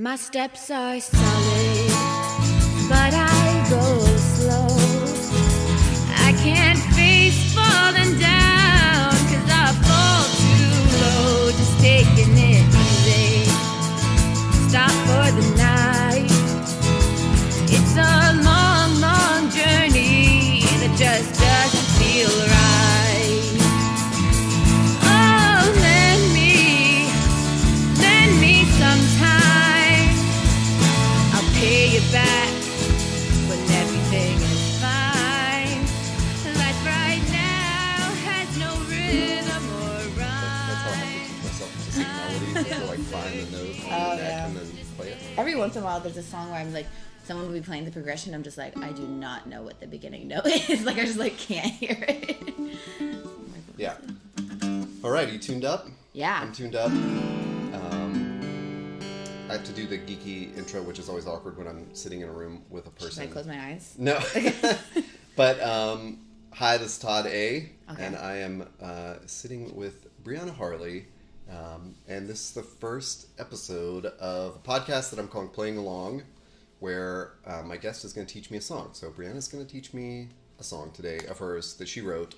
My steps are solid, but I go slow. I can't face falling down, 'cause I fall too low. Just taking it easy, stop for the night. It's a long, long journey that just doesn't feel right. Oh, lend me some time. I'll pay you back when everything is fine. Life right now has no rhythm or rhyme. That's how I have to teach myself to sing melodies to like find the note on the neck and then play it. Every once in a while, there's a song where I'm like, someone will be playing the progression. I'm just like, I do not know what the beginning note is. Like, I just like can't hear it. Yeah. All right, you tuned up? Yeah. I'm tuned up. I have to do the geeky intro, which is always awkward when I'm sitting in a room with a person. Should I close my eyes? No. But hi, this is Todd A. Okay. And I am sitting with Briana Harley. And this is the first episode of a podcast that I'm calling Playing Along, where my guest is going to teach me a song. So Briana's going to teach me a song today of hers that she wrote.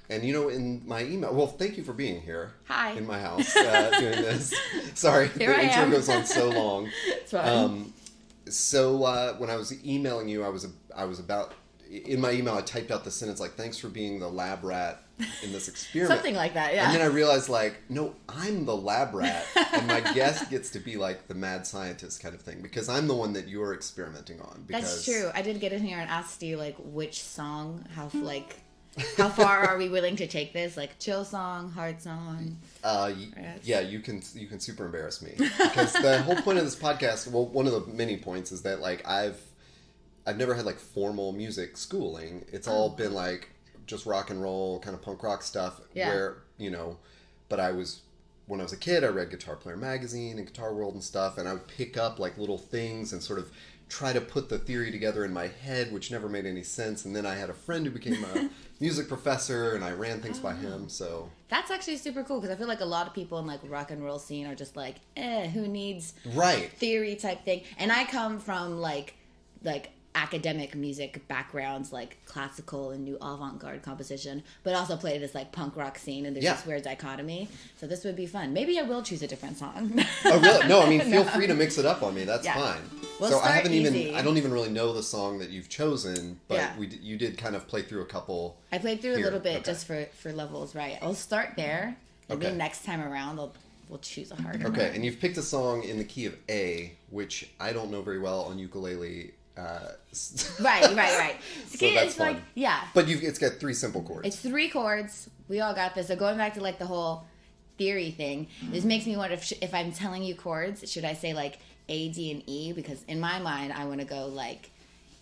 And you know, in my email, well, thank you for being here. Hi. In my house doing this. Sorry, Here the I intro am. goes on so long. It's fine. So when I was emailing you, I was about, in my email, I typed out the sentence like, thanks for being the lab rat in this experiment. Something like that, yeah. And then I realized like, no, I'm the lab rat and my guest gets to be like the mad scientist kind of thing because I'm the one that you're experimenting on. Because, That's true. I did get in here and asked you like which song, how far are we willing to take this? Like chill song, hard song? Yeah, you can super embarrass me because the whole point of this podcast, well, one of the many points is that like I've never had like formal music schooling. It's all been like just rock and roll kind of punk rock stuff. Yeah. Where but when I was a kid, I read Guitar Player magazine and Guitar World and stuff, and I would pick up like little things and sort of try to put the theory together in my head, which never made any sense. And then I had a friend who became a music professor, and I ran things by him. So That's actually super cool because I feel like a lot of people in like rock and roll scene are just like, who needs right theory type thing? And I come from like academic music backgrounds, like classical and new avant-garde composition, but also play this like punk rock scene, and there's this weird dichotomy. So this would be fun. Maybe I will choose a different song. Oh really? No, I mean feel free to mix it up on me. That's fine. We'll so I start easy. I don't even really know the song that you've chosen, but Yeah. you did kind of play through a couple. I played through a little bit Okay. just for levels, right? I'll start there. Maybe Okay. next time around we'll choose a harder Okay, one. and you've picked a song in the key of A, which I don't know very well on ukulele. Right. So that's like fun. yeah. But it's got 3 simple chords. It's 3 chords. We all got this. So going back to like the whole theory thing, this makes me wonder if I'm telling you chords, should I say like A, D, and E? Because in my mind, I want to go like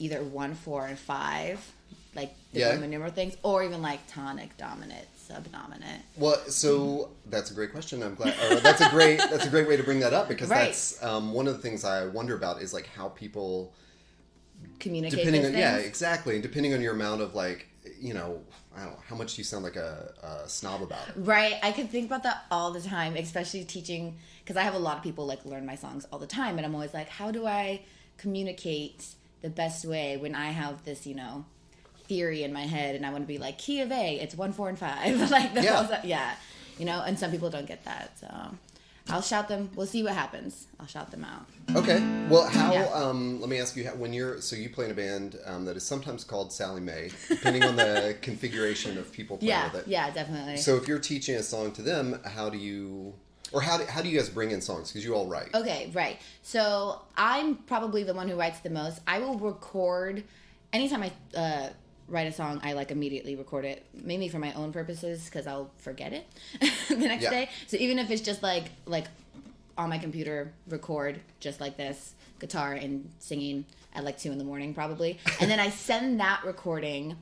either 1, 4, and 5, like the Roman numeral things, or even like tonic, dominant, subdominant. Well, so that's a great question. I'm glad. Or that's a great way to bring that up because that's one of the things I wonder about is like how people Communicate depending those on things. yeah, exactly. Depending on your amount of like I don't know how much you sound like a snob about it. Right. I could think about that all the time, especially teaching, because I have a lot of people like learn my songs all the time, and I'm always like, how do I communicate the best way when I have this, theory in my head, and I want to be like, key of A, it's 1, 4, and 5. Like, and some people don't get that, so I'll shout them. We'll see what happens. I'll shout them out. Okay. Well, let me ask you, when you play in a band that is sometimes called Sally Mae, depending on the configuration of people playing with it. Yeah, definitely. So if you're teaching a song to them, how do you guys bring in songs? Because you all write. Okay, right. So I'm probably the one who writes the most. I will record, anytime I write a song, I like immediately record it, mainly for my own purposes because I'll forget it the next day. So even if it's just like on my computer, record just like this, guitar and singing at like 2 a.m. probably, and then I send that recording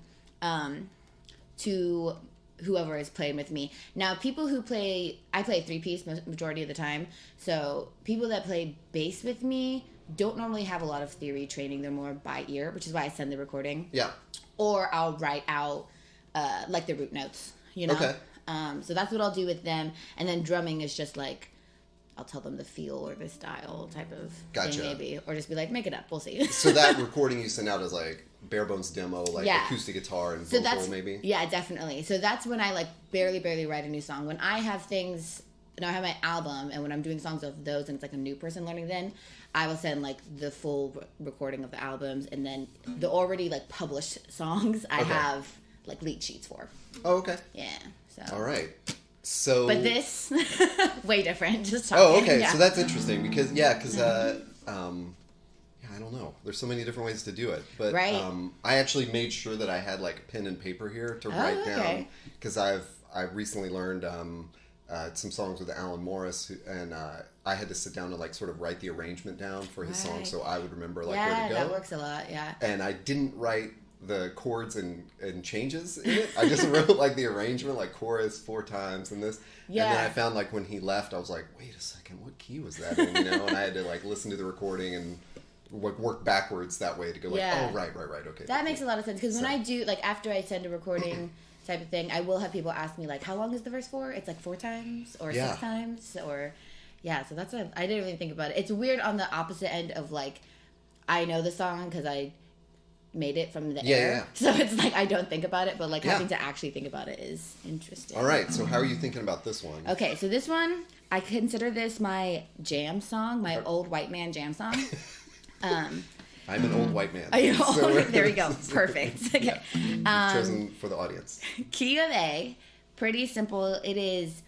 to whoever is playing with me. Now, people who play, I play 3-piece majority of the time, so people that play bass with me don't normally have a lot of theory training. They're more by ear, which is why I send the recording. Yeah. Or I'll write out like the root notes, Okay. So that's what I'll do with them. And then drumming is just like, I'll tell them the feel or the style type of Gotcha. thing maybe, or just be like, make it up. We'll see. So that recording you sent out is like bare bones demo, like acoustic guitar and vocal maybe? Yeah, definitely. So that's when I like barely write a new song. When I have things, I have my album, and when I'm doing songs of those and it's like a new person learning, then I will send like the full recording of the albums, and then the already like published songs I have like lead sheets for. Oh, okay. Yeah. So. All right. So. But this, way different. Just talking. Oh, okay. Yeah. So that's interesting because I don't know. There's so many different ways to do it, but I actually made sure that I had like pen and paper here to write down because I've recently learned some songs with Alan Morris, and I had to sit down and like sort of write the arrangement down for his song, so I would remember like where to go. Yeah, that works a lot. Yeah. And I didn't write the chords and changes in it. I just wrote like the arrangement, like chorus 4 times and this. Yeah. And then I found like when he left, I was like, wait a second, what key was that in? You know, and I had to like listen to the recording and work backwards that way to go like, oh, right, okay. That makes a lot of sense because when I do, like after I send a recording type of thing, I will have people ask me like, how long is the verse for? It's like 4 times or 6 times or, so that's what I didn't really think about it. It's weird on the opposite end of like, I know the song because I made it from the air. Yeah. So it's like, I don't think about it, but like having to actually think about it is interesting. All right. So how are you thinking about this one? Okay. So this one, I consider this my jam song, my old white man jam song. I'm an old white man. So there we go. Perfect. Okay. Chosen for the audience. Key of A, pretty simple. It is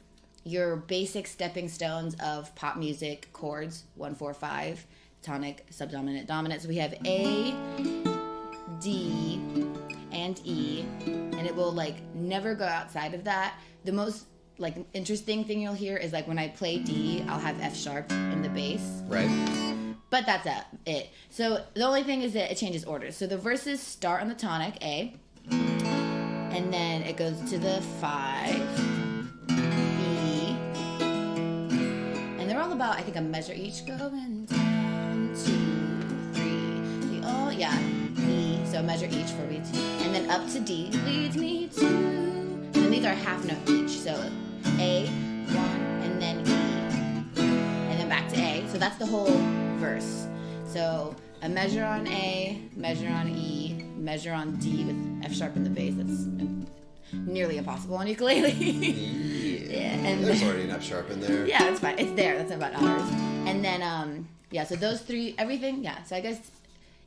your basic stepping stones of pop music chords, 1, 4, 5, tonic, subdominant, dominant. So we have A, D, and E, and it will like never go outside of that. The most like interesting thing you'll hear is like when I play D, I'll have F sharp in the bass. Right. But that's it. So the only thing is that it changes orders. So the verses start on the tonic, A, and then it goes to the 5, E, and they're all about, I think, a measure each, going down, 2, 3, E, so a measure each for me, and then up to D, leads me to, and then these are half note each, so A, 1, and then E, and then back to A, so that's the whole verse. So a measure on A, measure on E, measure on D with F sharp in the bass. That's nearly impossible on ukulele. And there's already an F sharp in there. Yeah, it's fine. It's there. That's about ours. And then so those 3, everything. Yeah. So I guess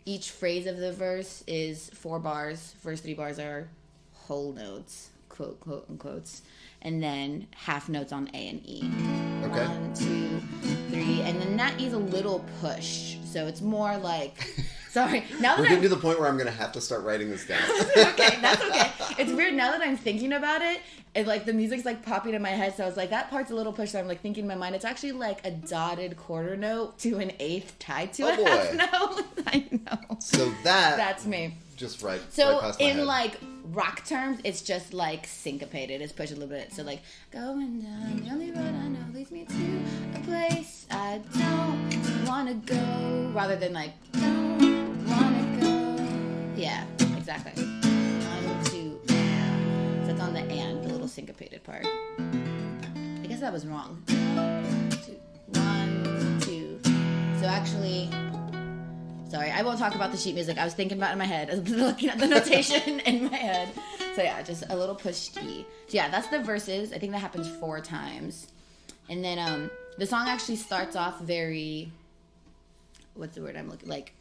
each phrase of the verse is 4 bars. First 3 bars are whole notes, quote unquotes. And then half notes on A and E. Okay. 1, 2, 3, and then that is a little push. So it's more like, sorry. Now that we're getting to the point where I'm going to have to start writing this down. Okay, that's okay. It's weird now that I'm thinking about it. It like the music's like popping in my head. So I was like, that part's a little push. So I'm like thinking in my mind, it's actually like a dotted quarter note to an eighth tied to a half note. I know. So that's me. Just right. So right past my in head. like rock terms, it's just like syncopated. It's pushed a little bit. So like going down the only road I know leads me to a place I don't wanna go, rather than like don't wanna go. Yeah, exactly. 1, 2, and. So it's on the and, the little syncopated part. I guess that was wrong. 1, 2. So actually. Sorry, I won't talk about the sheet music. I was thinking about it in my head. I was looking at the notation in my head. So yeah, just a little push D. So yeah, that's the verses. I think that happens 4 times. And then the song actually starts off very, what's the word I'm looking, like,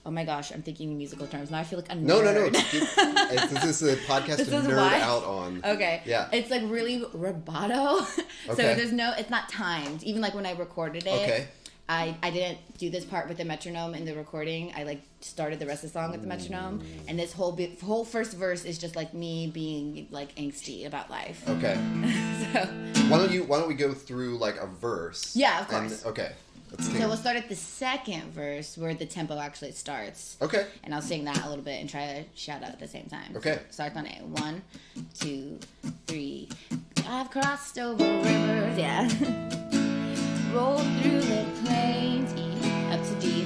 oh my gosh, I'm thinking in musical terms. Now I feel like a nerd. No. This is a podcast to nerd out on. Okay. Yeah. It's like really rubato. Okay. So it's not timed. Even like when I recorded it. Okay. I didn't do this part with the metronome in the recording. I like started the rest of the song with the metronome, and this whole first verse is just like me being like angsty about life. Okay. So why don't we go through like a verse? Yeah, of course. Okay. So we'll start at the second verse where the tempo actually starts. Okay. And I'll sing that a little bit and try to shout out at the same time. Okay. So start on A. 1, 2, 3. I've crossed over rivers. Yeah. Roll through the plains, E, up to D.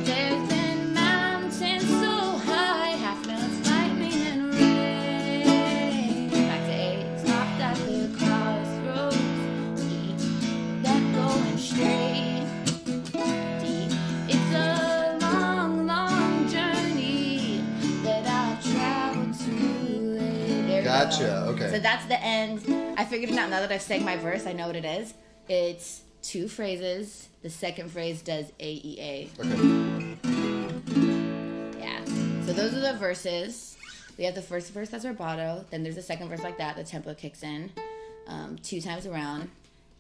There's been mountains so high, half notes, lightning and rain. Back to A, stopped at the crossroads, E, let go and Gotcha. Okay. So that's the end. I figured it out now that I've sang my verse. I know what it is. It's 2 phrases. The second phrase does A, E, A. Okay. Yeah. So those are the verses. We have the first verse that's rubato. Then there's the second verse like that. The tempo kicks in 2 times around.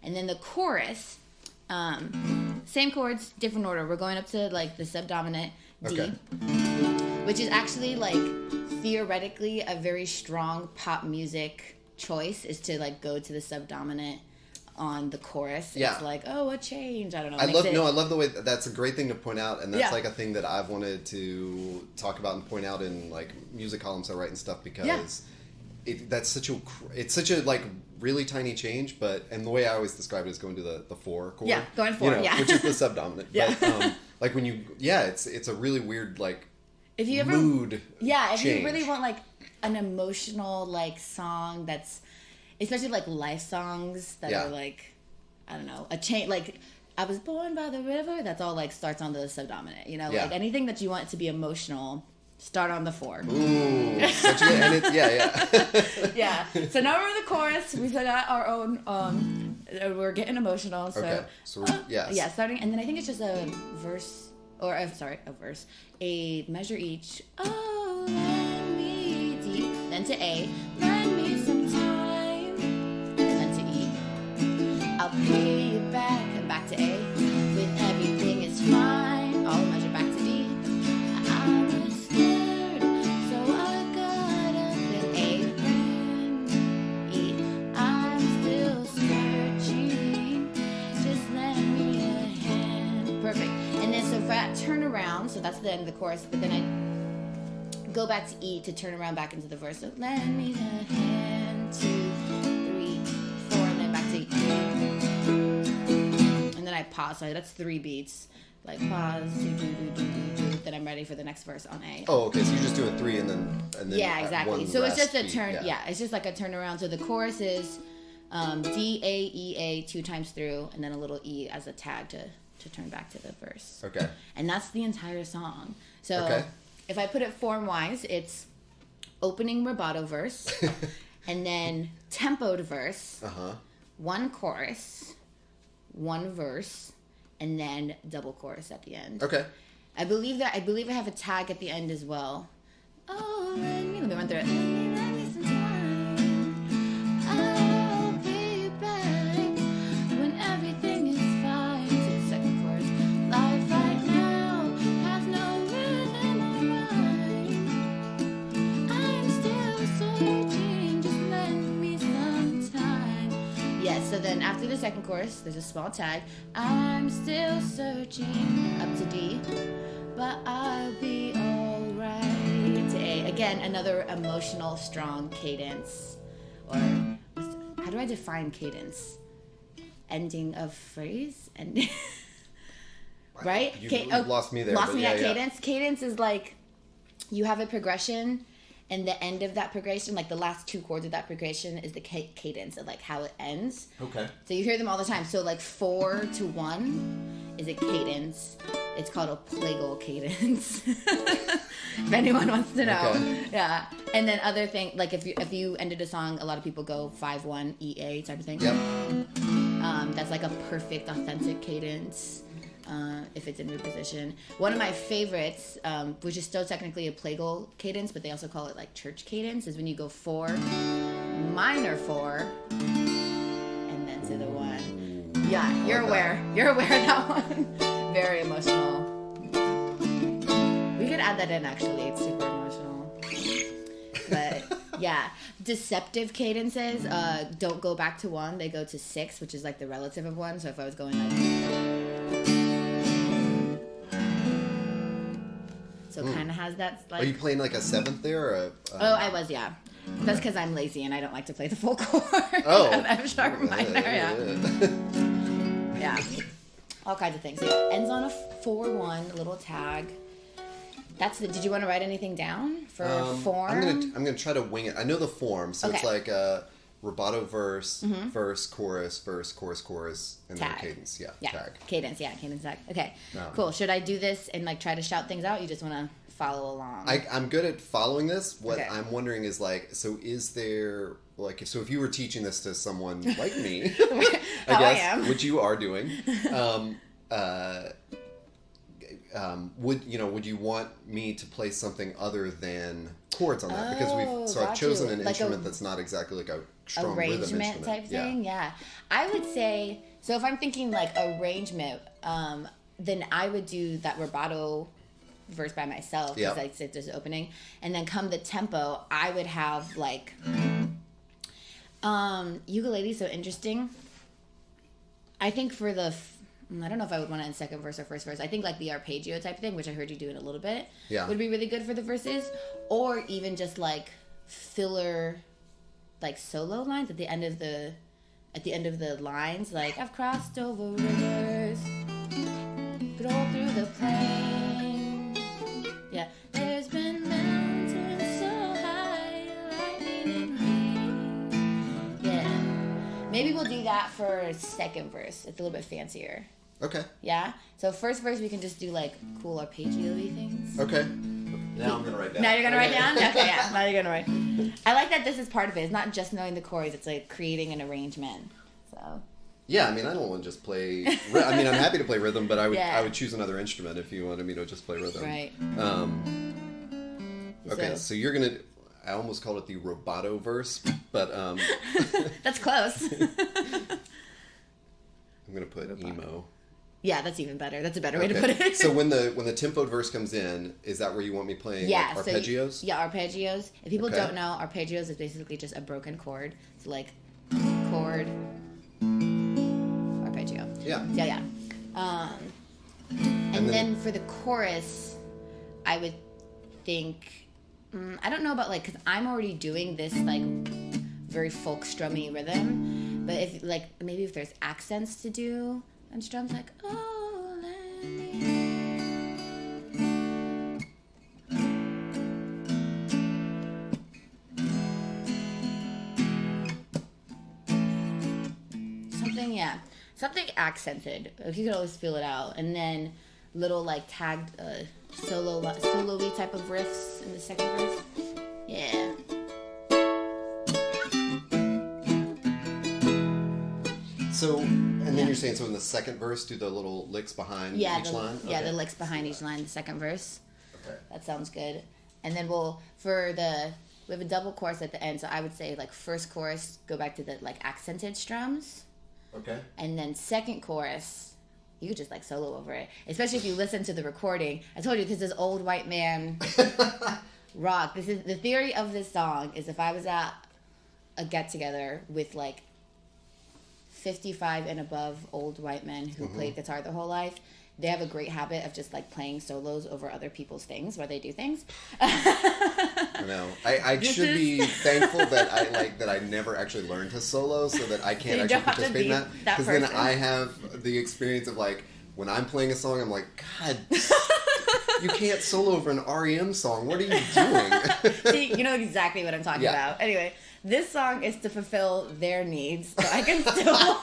And then the chorus, same chords, different order. We're going up to like the subdominant D, Okay. which is actually like theoretically a very strong pop music choice, is to like go to the subdominant on the chorus. Yeah. It's like, oh, a change. I don't know. I love the way that's a great thing to point out, and that's Yeah. like a thing that I've wanted to talk about and point out in like music columns I write and stuff, because Yeah. it's such a like really tiny change, and the way I always describe it is going to the 4 chord. Yeah, going 4, yeah. which is the subdominant. Yeah. But like when you, it's a really weird like If you ever, mood. yeah, if change. you really want like an emotional like song that's, especially like life songs that Yeah. are like, I don't know, a change, like I was born by the river, that's all like starts on the subdominant, you know, Yeah. like anything that you want it to be emotional, start on the 4. Ooh, such a good, and it's, Yeah. So now we're in the chorus. We got our own. We're getting emotional. So Okay. So yeah, starting, and then I think it's just a verse, or a verse, a measure each. Oh, let me D, then to A, lend me some time, and then to E. I'll pay you back, and back to A. When everything is fine, I'll measure back to D. I was scared, so I got up and A, then E. I'm still searching, just lend me a hand. Perfect. And then so for that turn around, so that's the end of the chorus, but then I go back to E to turn around back into the verse. So lend me a hand, 2, 3, 4, and then back to E. And then I pause. So that's 3 beats. Like pause, do. Then I'm ready for the next verse on A. Oh, okay. So you just do a 3 and then Yeah, exactly. one So it's just a beat, turn. Yeah, it's just like a turnaround. So the chorus is D, A, E, A 2 times through, and then a little E as a tag to turn back to the verse. Okay. And that's the entire song. So Okay. if I put it form-wise, it's opening rubato verse, and then tempoed verse, 1 chorus, 1 verse, and then double chorus at the end. Okay. I believe I have a tag at the end as well. Oh, let me run through it. Let me some time. I'll be back when everything is fine. To the second chorus. Life right now has no rhythm or rhyme. I'm still searching, just lend me some time. Yes, so then after the second chorus, there's a small tag. I'm still searching, up to D, but I'll be alright. To A. Again, another emotional, strong cadence. Or, how do I define cadence? Ending of phrase? And right? You've lost me there. Lost but me yeah, at yeah. cadence. Cadence is like, you have a progression, and the end of that progression, like the last 2 chords of that progression, is the cadence of like how it ends. Okay. So you hear them all the time. So like 4 to 1 is a cadence. It's called a plagal cadence. If anyone wants to know. Okay. Yeah. And then other thing, like if you ended a song, a lot of people go 5-1 EA type of thing. Yep. That's like a perfect authentic cadence. If it's in reposition. One of my favorites, which is still technically a plagal cadence, but they also call it like church cadence, is when you go 4, minor 4, and then to the 1. Yeah, you're aware. You're aware of that one. Very emotional. We could add that in actually. It's super emotional. But yeah, deceptive cadences don't go back to 1. They go to 6, which is like the relative of 1. So if I was going like... So it kind of has that like... Are you playing like a 7th there? Or Oh, I was, yeah. That's because I'm lazy and I don't like to play the full chord. Oh. of F sharp minor, yeah. Yeah. All kinds of things. It ends on a 4-1 little tag. That's the... Did you want to write anything down for form? I'm gonna try to wing it. I know the form, so it's Okay. like rubato verse, verse, chorus, chorus, and Tag. then cadence. Yeah, Yeah. tag. Cadence, tag. Okay, cool. Should I do this and like try to shout things out? You just want to follow along? I'm good at following this. What Okay. I'm wondering is like, so is there like, so if you were teaching this to someone like me, How I am. which you are doing, would you want me to play something other than chords on that? Because I've got chosen you. an Like instrument that's not exactly like a strong rhythm Arrangement instrument. type thing. Yeah. I would say so. If I'm thinking like arrangement, then I would do that rubato verse by myself because I said there's opening, and then come the tempo, I would have like ukulele's so interesting. I think for the I don't know if I would want it in second verse or first verse. I think like the arpeggio type thing, which I heard you do in a little bit, would be really good for the verses, or even just like filler, like solo lines at the end of the lines. Like I've crossed over rivers, drove through the plain. Yeah, there's been mountains so high, lightning in me. Yeah, maybe we'll do that for second verse. It's a little bit fancier. Okay. Yeah? So first verse we can just do like cool arpeggio-y things. Okay. Now I'm gonna write down. Now you're gonna write down? Okay, yeah. Now you're gonna write. I like that this is part of it. It's not just knowing the chords, it's like creating an arrangement. So Yeah, I mean, I don't want to just play. I mean, I'm happy to play rhythm, but I would choose another instrument if you wanted me to just play rhythm. Right. Okay, so you're gonna. I almost called it the rubato verse, but that's close. I'm gonna put emo. Yeah, that's even better. That's a better way to put it. So when the tempoed verse comes in, is that where you want me playing like, arpeggios? So arpeggios. If people don't know, arpeggios is basically just a broken chord. So like chord, arpeggio. Yeah. Yeah. And then for the chorus, I would think, I don't know about like, because I'm already doing this like very folk strummy rhythm, but if like maybe if there's accents to do and strums like oh let me. Something accented. Like, you could always feel it out, and then little like tagged solo-y type of riffs in the second verse. Yeah. So, and then you're saying, so in the second verse, do the little licks behind each line? Yeah, the licks behind each line, the second verse. Okay. That sounds good. And then we have a double chorus at the end, so I would say like first chorus, go back to the like accented strums. Okay. And then second chorus, you could just like solo over it. Especially if you listen to the recording. I told you this is old white man rock. This is the theory of this song is if I was at a get together with like 55 and above old white men who played guitar their whole life, they have a great habit of just like playing solos over other people's things while they do things. I know. I should be thankful that I never actually learned to solo so that I can't actually participate in that. Because then I have the experience of like when I'm playing a song, I'm like, God, you can't solo over an REM song. What are you doing? See, you know exactly what I'm talking about. Anyway, this song is to fulfill their needs, so I can still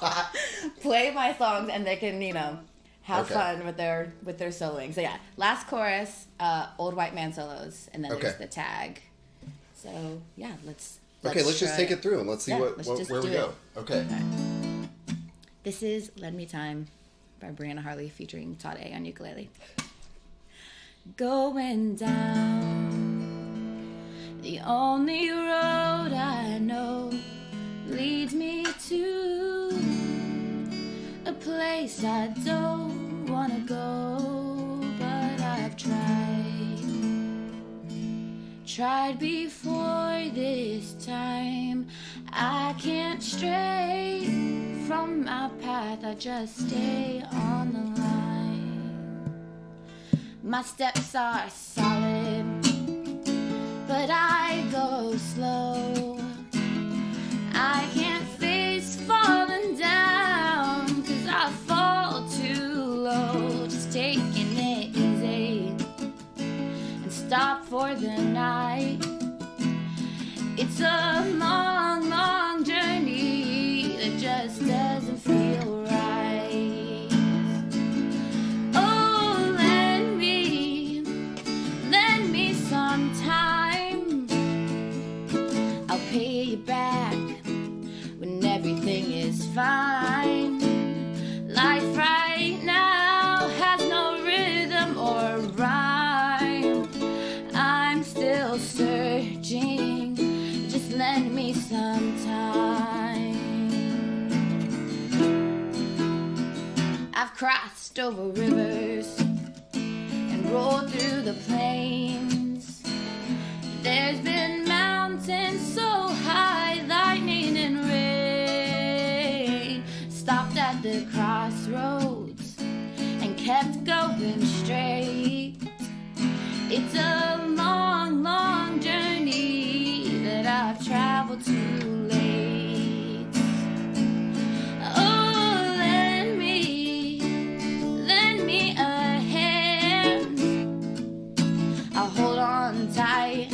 play my songs and they can, have fun with their soloing. So yeah, last chorus, old white man solos, and then there's the tag. So yeah, let's just take it through and let's see where we go. Okay. This is "Lend Me Time" by Briana Harley featuring Todd A on ukulele. Going down the only road I know leads me to a place I don't wanna go, but I've tried before this time. I can't stray from my path, I just stay on the line. My steps are solid, but I go slow. I can't face falling down, 'cause I fall too low. Just taking it easy and stop for the night. It's a long, long journey crossed over rivers and rolled through the plains. There's been mountains so high, lightning and rain. Stopped at the crossroads and kept going straight. It's a long, long journey that I've traveled too late. Oh, lend me a hand. I'll hold on tight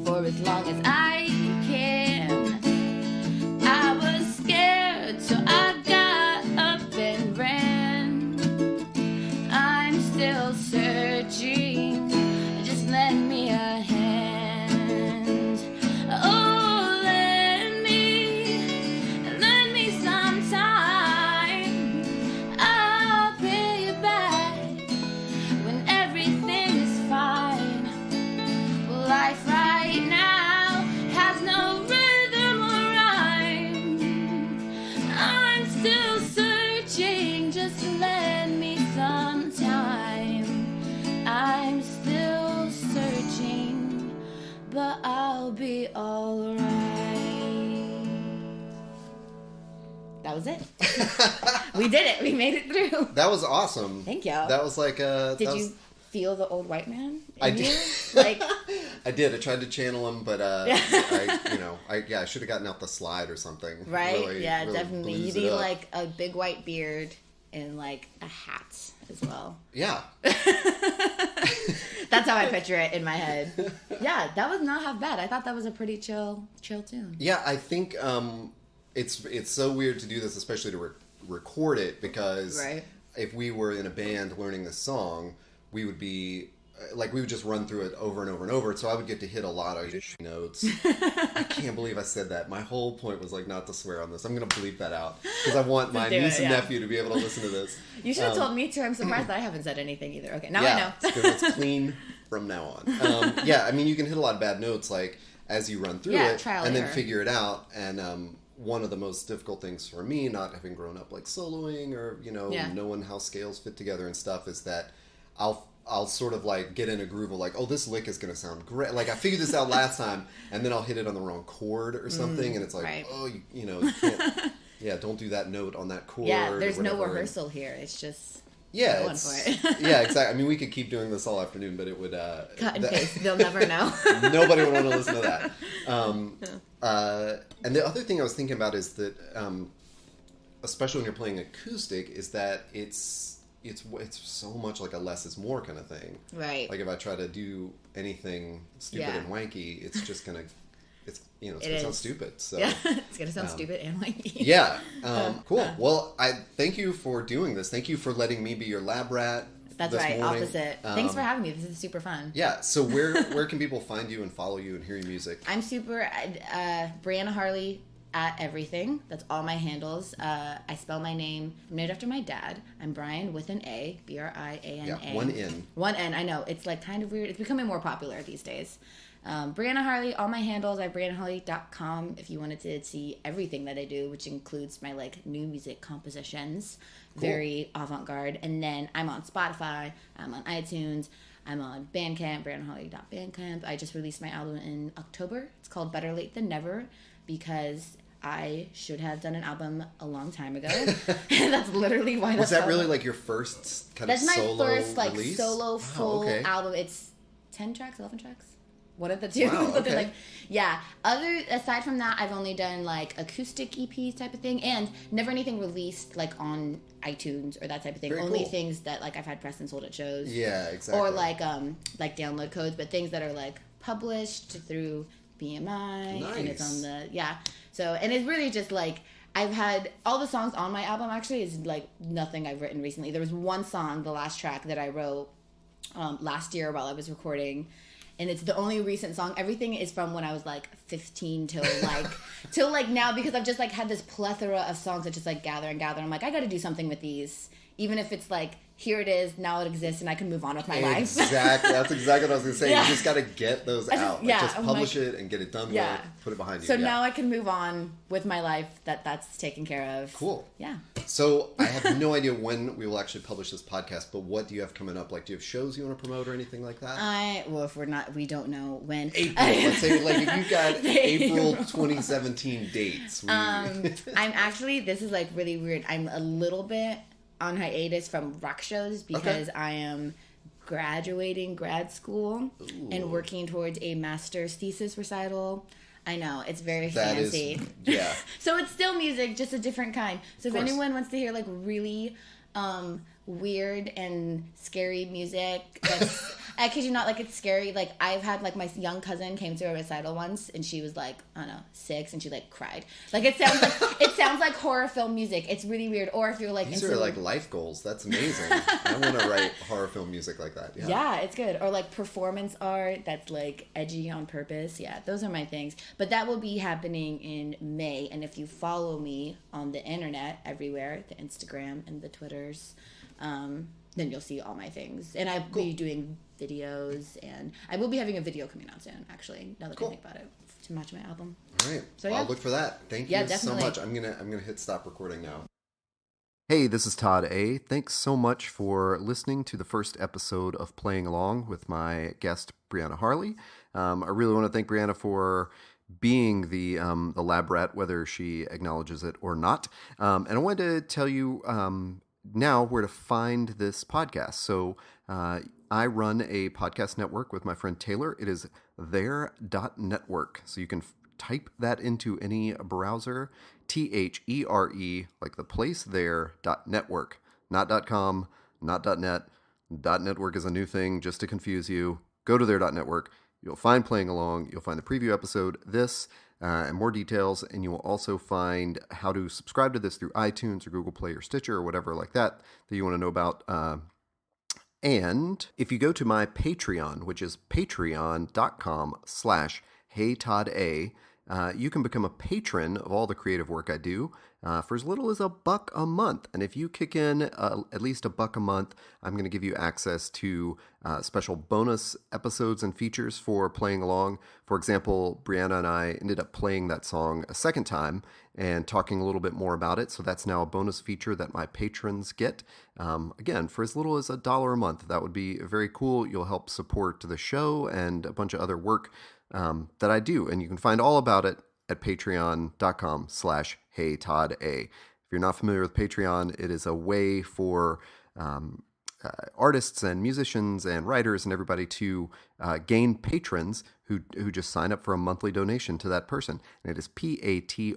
for as long as I can. I was scared, so I got up and ran. I'm still searching. Just lend me a hand. Oh, lend me some time. I'll pay you back when everything is fine. Life right now has no rhythm or rhyme. I'm still searching. Just lend me some time. I'm still searching, but I'll be alright. That was it. We did it. We made it through. That was awesome. Thank you. That was like a... Did you feel the old white man in I you? did. Like, I did. I tried to channel him, but I should have gotten out the slide or something. right? Really, Yeah, really definitely. You blues it need up. like a big white beard and like a hat as well. Yeah. That's how I picture it in my head. Yeah, that was not half bad. I thought that was a pretty chill tune. Yeah, I think it's so weird to do this, especially to record it, because Right. if we were in a band learning this song, we would be we would just run through it over and over and over. So I would get to hit a lot of notes. I can't believe I said that. My whole point was like not to swear on this. I'm gonna bleep that out because I want my do niece it, and yeah. nephew to be able to listen to this. You should have told me too. I'm surprised that I haven't said anything either. Okay, now Yeah, I know. it's clean from now on. Yeah, I mean, you can hit a lot of bad notes like as you run through it trial and then error. figure it out. And one of the most difficult things for me, not having grown up like soloing or knowing how scales fit together and stuff, is that I'll sort of like get in a groove of like, oh, this lick is gonna sound great. Like I figured this out last time, and then I'll hit it on the wrong chord or something, and it's like, right. oh, you can't. Yeah, don't do that note on that chord. Yeah, or there's no whatever. rehearsal here. It's just Yeah, going for it. yeah, exactly. I mean, we could keep doing this all afternoon, but it would Cut and paste. They'll never know. Nobody would want to listen to that. And the other thing I was thinking about is that, especially when you're playing acoustic, is that it's so much like a less is more kind of thing. Right. Like if I try to do anything stupid Yeah. and wanky, it's just gonna, it's gonna It sound is. stupid. So Yeah, it's gonna sound stupid and wanky. yeah, cool. Well, I thank you for doing this. Thank you for letting me be your lab rat. That's this right. morning. Opposite. Thanks for having me. This is super fun. Yeah. So where can people find you and follow you and hear your music? I'm super Briana Harley at everything. That's all my handles. I spell my name. I'm named after my dad. I'm Brian with an A, Briana. Yeah, one N. One N. I know it's like kind of weird. It's becoming more popular these days. Briana Harley. All my handles are brianaharley.com if you wanted to see everything that I do, which includes my like new music compositions. Cool. Very avant-garde. And then I'm on Spotify. I'm on iTunes. I'm on Bandcamp, brianaharley.bandcamp. I just released my album in October. It's called Better Late Than Never because I should have done an album a long time ago. That's literally why. Was that really like your first kind of solo That's my first like release? solo full okay. album. It's 10 tracks, 11 tracks. One of the two. Wow, But they're okay. like, yeah. Aside from that, I've only done like acoustic EPs type of thing, and never anything released like on iTunes or that type of thing. Very Only cool. things that like I've had pressed and sold at shows. Yeah, exactly. Or like download codes, but things that are like published through BMI and it's on Nice. the So and it's really just like I've had all the songs on my album actually is like nothing I've written recently. There was one song, the last track that I wrote last year while I was recording. And it's the only recent song. Everything is from when I was like 15 till like now because I've just like had this plethora of songs that just like gather and gather. I'm like, I got to do something with these, even if it's like here it is, now it exists, and I can move on with my life. Exactly. That's exactly what I was going to say. Yeah. You just got to get those out. Just publish it and get it done with. Put it behind you. So now I can move on with my life that's taken care of. Cool. Yeah. So I have no idea when we will actually publish this podcast, but what do you have coming up? Like, do you have shows you want to promote or anything like that? Well, if we don't know when. April. Let's say, like, if you've got April 2017 dates. I'm actually, this is like really weird. I'm a little bit on hiatus from rock shows because I am graduating grad school and working towards a master's thesis recital. I know, it's very fancy. So it's still music, just a different kind. So if anyone wants to hear like really weird and scary music, that's, I kid you not, like it's scary. Like I've had like my young cousin came to a recital once and she was like, I don't know, 6 and she like cried. Like it sounds like horror film music. It's really weird. Or if you're like these are like life goals. That's amazing. I want to write horror film music like that. Yeah, it's good. Or like performance art that's like edgy on purpose. Yeah, those are my things. But that will be happening in May. And if you follow me on the internet everywhere, the Instagram and the Twitters, then you'll see all my things. And I'll be doing videos, and I will be having a video coming out soon, actually, now that I think about it, to match my album. All right. So I'll look for that. Thank you definitely. so much. I'm gonna hit stop recording now. Hey, this is Todd A. Thanks so much for listening to the first episode of Playing Along with my guest, Briana Harley. I really want to thank Briana for being the lab rat, whether she acknowledges it or not. And I wanted to tell you now where to find this podcast. So I run a podcast network with my friend Taylor. It is there.network. So you can type that into any browser, THERE, like the place there.network, not .com, not .net. .network is a new thing, just to confuse you. Go to there.network. You'll find Playing Along. You'll find the preview episode, this, and more details. And you will also find how to subscribe to this through iTunes or Google Play or Stitcher or whatever like that you want to know about. And if you go to my Patreon, which is patreon.com/HeyToddA, you can become a patron of all the creative work I do for as little as $1 a month. And if you kick in at least $1 a month, I'm going to give you access to special bonus episodes and features for Playing Along. For example, Briana and I ended up playing that song a second time and talking a little bit more about it. So that's now a bonus feature that my patrons get. Again, for as little as $1 a month. That would be very cool. You'll help support the show and a bunch of other work that I do. And you can find all about it at patreon.com/HeyToddA. If you're not familiar with Patreon, it is a way for artists and musicians and writers and everybody to gain patrons who just sign up for a monthly donation to that person. And it is Patreon,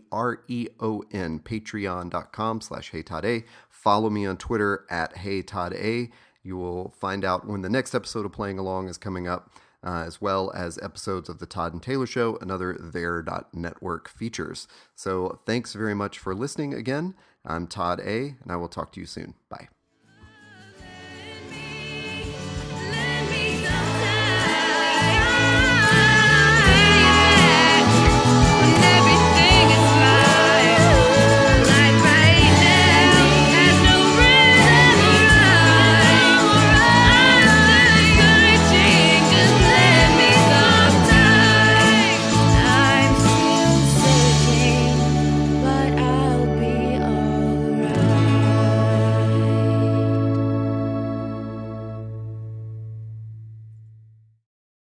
patreon.com/HeyToddA. Follow me on Twitter at HeyToddA. You will find out when the next episode of Playing Along is coming up, as well as episodes of The Todd and Taylor Show and other There.network features. So thanks very much for listening again. I'm Todd A., and I will talk to you soon. Bye.